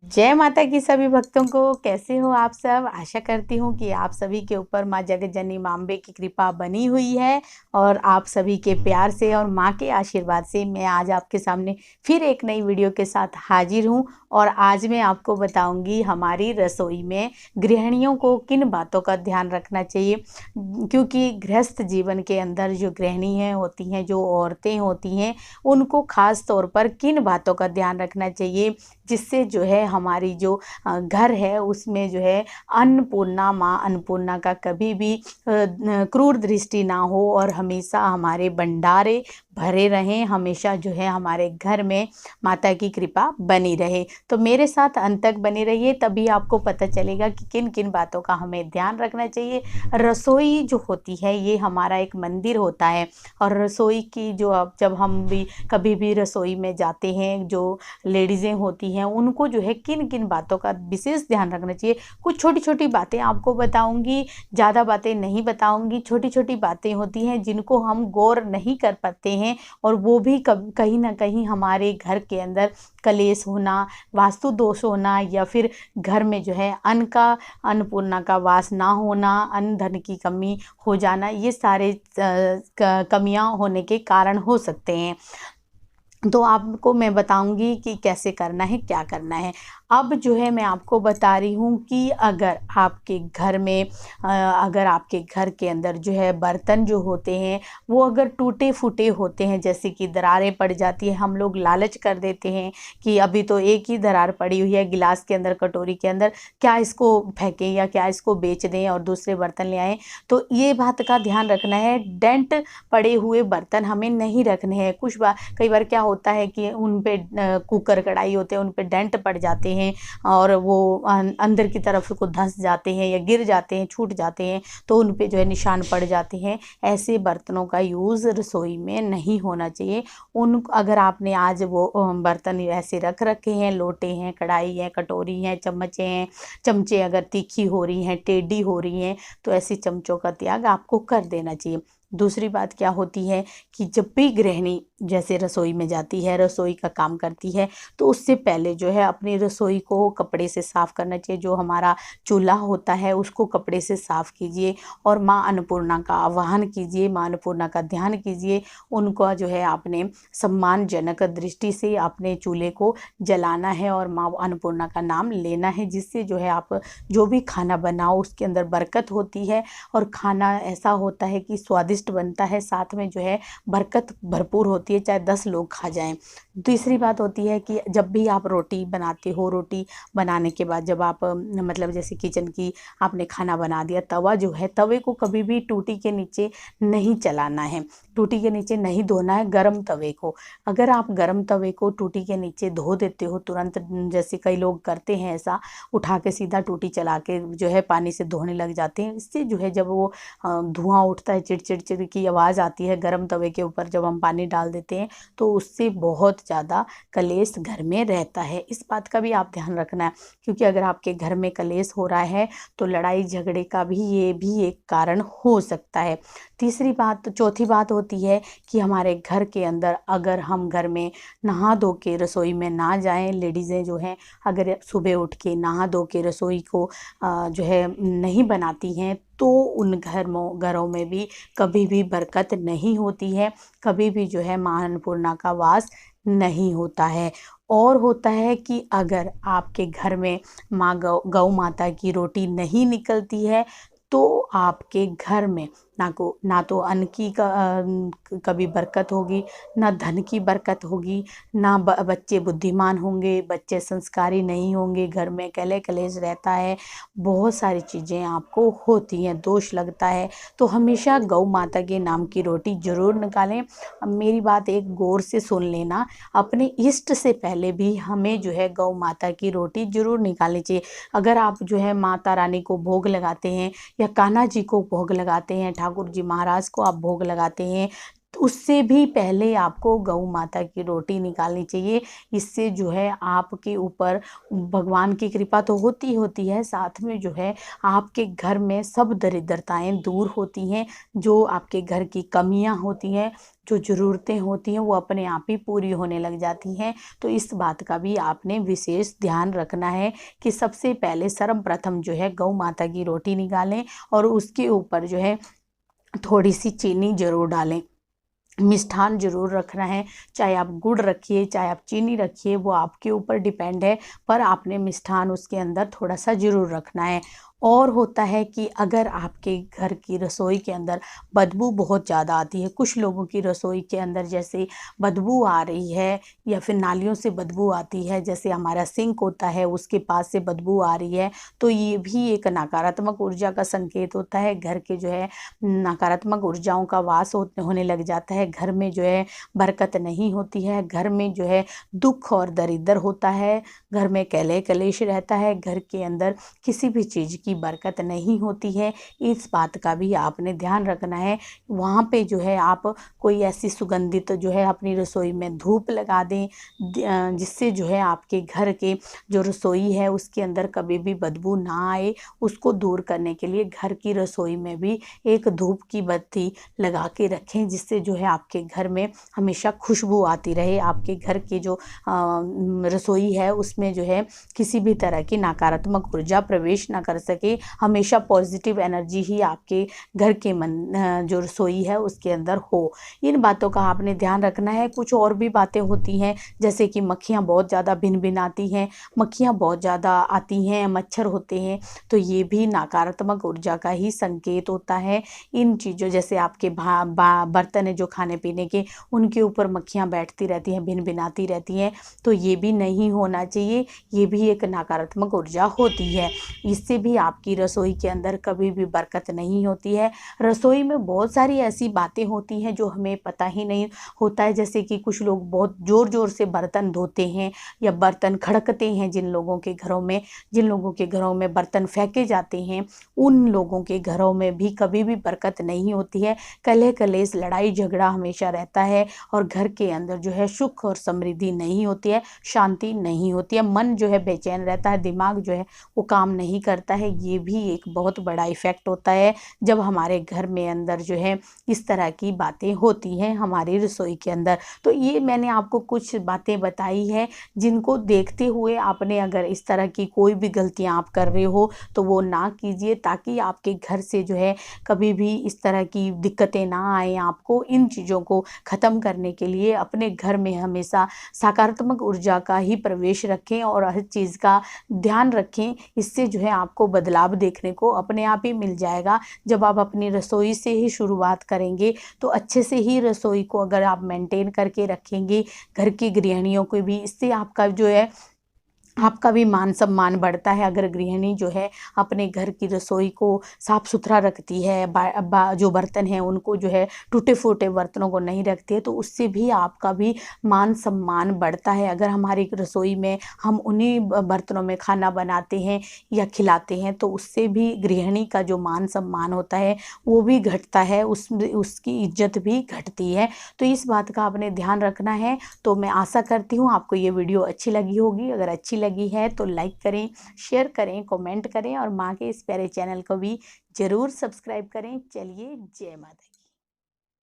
जय माता की सभी भक्तों को। कैसे हो आप सब? आशा करती हूँ कि आप सभी के ऊपर माँ जगत जननी माँ अम्बे की कृपा बनी हुई है और आप सभी के प्यार से और माँ के आशीर्वाद से मैं आज आपके सामने फिर एक नई वीडियो के साथ हाजिर हूँ। और आज मैं आपको बताऊंगी हमारी रसोई में गृहिणियों को किन बातों का ध्यान रखना चाहिए, क्योंकि गृहस्थ जीवन के अंदर जो गृहिणी हैं होती हैं, जो औरतें होती हैं, उनको खास तौर पर किन बातों का ध्यान रखना चाहिए जिससे जो है हमारी जो घर है उसमें जो है अन्नपूर्णा माँ अन्नपूर्णा का कभी भी क्रूर दृष्टि ना हो और हमेशा हमारे भंडारे भरे रहें, हमेशा जो है हमारे घर में माता की कृपा बनी रहे। तो मेरे साथ अंत तक बने रहिए, तभी आपको पता चलेगा कि किन किन बातों का हमें ध्यान रखना चाहिए। रसोई जो होती है ये हमारा एक मंदिर होता है और रसोई की जो अब जब हम भी कभी भी रसोई में जाते हैं, जो लेडीज़ें होती हैं उनको जो है किन किन बातों का विशेष ध्यान रखना चाहिए। कुछ छोटी छोटी बातें आपको बताऊंगी, ज़्यादा बातें नहीं बताऊंगी। छोटी छोटी बातें होती हैं जिनको हम गौर नहीं कर पाते हैं और वो भी कहीं ना कहीं हमारे घर के अंदर कलेश होना, वास्तु दोष होना या फिर घर में जो है अन्नपूर्णा का वास ना होना, अन्न धन की कमी हो जाना, ये सारे कमियां होने के कारण हो सकते हैं। तो आपको मैं बताऊंगी कि कैसे करना है, क्या करना है। अब जो है मैं आपको बता रही हूँ कि अगर आपके घर में अगर आपके घर के अंदर जो है बर्तन जो होते हैं वो अगर टूटे फूटे होते हैं, जैसे कि दरारें पड़ जाती है, हम लोग लालच कर देते हैं कि अभी तो एक ही दरार पड़ी हुई है गिलास के अंदर, कटोरी के अंदर, क्या इसको फेंकें या क्या इसको बेच दें और दूसरे बर्तन ले आएँ। तो ये बात का ध्यान रखना है, डेंट पड़े हुए बर्तन हमें नहीं रखने हैं। कई बार क्या होता है कि उन पे कुकर कढ़ाई होते हैं, उन पे डेंट पड़ जाते हैं और वो अंदर की तरफ को धंस जाते हैं या गिर जाते हैं, छूट जाते हैं, तो उन पे जो है निशान पड़ जाते हैं। ऐसे बर्तनों का यूज़ रसोई में नहीं होना चाहिए। अगर आपने आज वो बर्तन ऐसे रख रखे हैं, लोटे हैं, कढ़ाई है, कटोरी हैं, चम्मच हैं, चमचे अगर तीखी हो रही हैं, टेढ़ी हो रही हैं, तो ऐसे चमचों का त्याग आपको कर देना चाहिए। दूसरी बात क्या होती है कि जब भी गृहिणी जैसे रसोई में जाती है, रसोई का काम करती है, तो उससे पहले जो है अपनी रसोई को कपड़े से साफ़ करना चाहिए। जो हमारा चूल्हा होता है उसको कपड़े से साफ़ कीजिए और माँ अन्नपूर्णा का आवाहन कीजिए, माँ अन्नपूर्णा का ध्यान कीजिए। उनका जो है आपने सम्मानजनक दृष्टि से अपने चूल्हे को जलाना है और माँ अन्नपूर्णा का नाम लेना है, जिससे जो है आप जो भी खाना बनाओ उसके अंदर बरकत होती है और खाना ऐसा होता है कि स्वादिष्ट बनता है, साथ में जो है बरकत भरपूर होती है, चाहे 10 लोग खा जाएं। तीसरी बात होती है कि जब भी आप रोटी बनाते हो, रोटी बनाने के बाद जब आप मतलब जैसे किचन की आपने खाना बना दिया, तवा जो है तवे को कभी भी टूटी के नीचे नहीं चलाना है, टूटी के नीचे नहीं धोना है गरम तवे को। अगर आप गरम तवे को टूटी के नीचे धो देते हो तुरंत, जैसे कई लोग करते हैं ऐसा, उठा के सीधा टूटी चला के जो है पानी से धोने लग जाते हैं, इससे जो है जब वो धुआं उठता है, चिड़चिड़ की आवाज़ आती है गरम तवे के ऊपर जब हम पानी डाल देते हैं, तो उससे बहुत ज़्यादा कलेश घर में रहता है। इस बात का भी आप ध्यान रखना है, क्योंकि अगर आपके घर में कलेश हो रहा है तो लड़ाई झगड़े का भी ये भी एक कारण हो सकता है। चौथी बात होती है कि हमारे घर के अंदर अगर हम घर में नहा धो के रसोई में ना जाएं, लेडीज़ें जो हैं अगर सुबह उठ के नहा धो के रसोई को जो है नहीं बनाती हैं, तो उन घरों में भी कभी भी बरकत नहीं होती है, कभी भी जो है माँ अन्नपूर्णा का वास नहीं होता है। और होता है कि अगर आपके घर में माँ गौ माता की रोटी नहीं निकलती है, तो आपके घर में ना तो अन्न की कभी बरकत होगी, ना धन की बरकत होगी, ना बच्चे बुद्धिमान होंगे, बच्चे संस्कारी नहीं होंगे, घर में कलेश रहता है, बहुत सारी चीज़ें आपको होती हैं, दोष लगता है। तो हमेशा गौ माता के नाम की रोटी ज़रूर निकालें। अब मेरी बात एक गौर से सुन लेना, अपने इष्ट से पहले भी हमें जो है गौ माता की रोटी ज़रूर निकालनी चाहिए। अगर आप जो है माता रानी को भोग लगाते हैं या कान्हा जी को भोग लगाते हैं, ठाकुर जी महाराज को आप भोग लगाते हैं, तो उससे भी पहले आपको गौ माता की रोटी निकालनी चाहिए। इससे जो है आपके ऊपर भगवान की कृपा तो होती है, साथ में जो है आपके घर में सब दरिद्रताएँ दूर होती हैं। जो आपके घर की कमियाँ होती हैं, जो ज़रूरतें होती हैं, वो अपने आप ही पूरी होने लग जाती हैं। तो इस बात का भी आपने विशेष ध्यान रखना है कि सबसे पहले सर्वप्रथम जो है गौ माता की रोटी निकालें और उसके ऊपर जो है थोड़ी-सी चीनी ज़रूर डालें। मिष्ठान ज़रूर रखना है, चाहे आप गुड़ रखिए, चाहे आप चीनी रखिए, वो आपके ऊपर डिपेंड है, पर आपने मिष्ठान उसके अंदर थोड़ा-सा ज़रूर रखना है। और होता है कि अगर आपके घर की रसोई के अंदर बदबू बहुत ज़्यादा आती है, कुछ लोगों की रसोई के अंदर जैसे बदबू आ रही है या फिर नालियों से बदबू आती है, जैसे हमारा सिंक होता है उसके पास से बदबू आ रही है, तो ये भी एक नकारात्मक ऊर्जा का संकेत होता है। घर के जो है नकारात्मक ऊर्जाओं का वास होने लग जाता है, घर में जो है बरकत नहीं होती है, घर में जो है दुख और दरिद्र होता है, घर में कलह कलेश रहता है, घर के अंदर किसी भी चीज़ की बरकत नहीं होती है। इस बात का भी आपने ध्यान रखना है। वहाँ पे जो है आप कोई ऐसी सुगंधित जो है अपनी रसोई में धूप लगा दें, जिससे जो है आपके घर के जो रसोई है उसके अंदर कभी भी बदबू ना आए। उसको दूर करने के लिए घर की रसोई में भी एक धूप की बत्ती लगा के रखें, जिससे जो है आपके घर में हमेशा खुशबू आती रहे। आपके घर की जो रसोई है उसमें जो है किसी भी तरह की नकारात्मक ऊर्जा प्रवेश ना कर सके। हमेशा पॉजिटिव एनर्जी ही आपके घर के जो रसोई है उसके अंदर हो। इन बातों का आपने ध्यान रखना है। कुछ और भी बातें होती हैं, जैसे कि मक्खियाँ बहुत ज़्यादा भिन-भिनाती हैं, मक्खियाँ बहुत ज़्यादा आती हैं, मच्छर होते हैं, तो ये भी नकारात्मक ऊर्जा का ही संकेत होता है। इन चीज़ों जैसे आपके बर्तन है जो खाने-पीने के, उनके ऊपर मक्खियाँ बैठती रहती हैं, भिन-भिनाती रहती हैं, तो ये भी नहीं होना चाहिए। ये भी एक नकारात्मक ऊर्जा होती है। इससे भी आपकी रसोई के अंदर कभी भी बरकत नहीं होती है। रसोई में बहुत सारी ऐसी बातें होती हैं जो हमें पता ही नहीं होता है, जैसे कि कुछ लोग बहुत ज़ोर-ज़ोर से बर्तन धोते हैं या बर्तन खड़कते हैं जिन लोगों के घरों में बर्तन फेंके जाते हैं, उन लोगों के घरों में भी कभी भी बरकत नहीं होती है। कलह कलेश, लड़ाई झगड़ा हमेशा रहता है और घर के अंदर जो है सुख और समृद्धि नहीं होती है, शांति नहीं होती है, मन जो है बेचैन रहता है, दिमाग जो है वो काम नहीं करता है। ये भी एक बहुत बड़ा इफ़ेक्ट होता है जब हमारे घर में अंदर जो है इस तरह की बातें होती हैं हमारी रसोई के अंदर। तो ये मैंने आपको कुछ बातें बताई है, जिनको देखते हुए आपने अगर इस तरह की कोई भी गलतियाँ आप कर रहे हो तो वो ना कीजिए, ताकि आपके घर से जो है कभी भी इस तरह की दिक्कतें ना आएँ आपको। इन चीज़ों को ख़त्म करने के लिए अपने घर में हमेशा सकारात्मक ऊर्जा का ही प्रवेश रखें और हर चीज़ का ध्यान रखें। इससे जो है आपको बदलाव देखने को अपने आप ही मिल जाएगा। जब आप अपनी रसोई से ही शुरुआत करेंगे तो अच्छे से ही रसोई को अगर आप मेंटेन करके रखेंगे, घर की गृहिणियों को भी, इससे आपका जो है आपका भी मान-सम्मान बढ़ता है। अगर गृहिणी जो है अपने घर की रसोई को साफ-सुथरा रखती है, जो बर्तन हैं उनको जो है टूटे-फूटे बर्तनों को नहीं रखती है, तो उससे भी आपका भी मान-सम्मान बढ़ता है। अगर हमारी रसोई में हम उन्हीं बर्तनों में खाना बनाते हैं या खिलाते हैं, तो उससे भी गृहिणी का जो मान-सम्मान होता है वो भी घटता है, उसकी इज़्ज़त भी घटती है। तो इस बात का आपने ध्यान रखना है। तो मैं आशा करती हूँ आपको ये वीडियो अच्छी लगी होगी। अगर अच्छी लगी है तो लाइक करें, शेयर करें, कमेंट करें और माँ के इस प्यारे चैनल को भी ज़रूर सब्सक्राइब करें। चलिए, जय माता दी।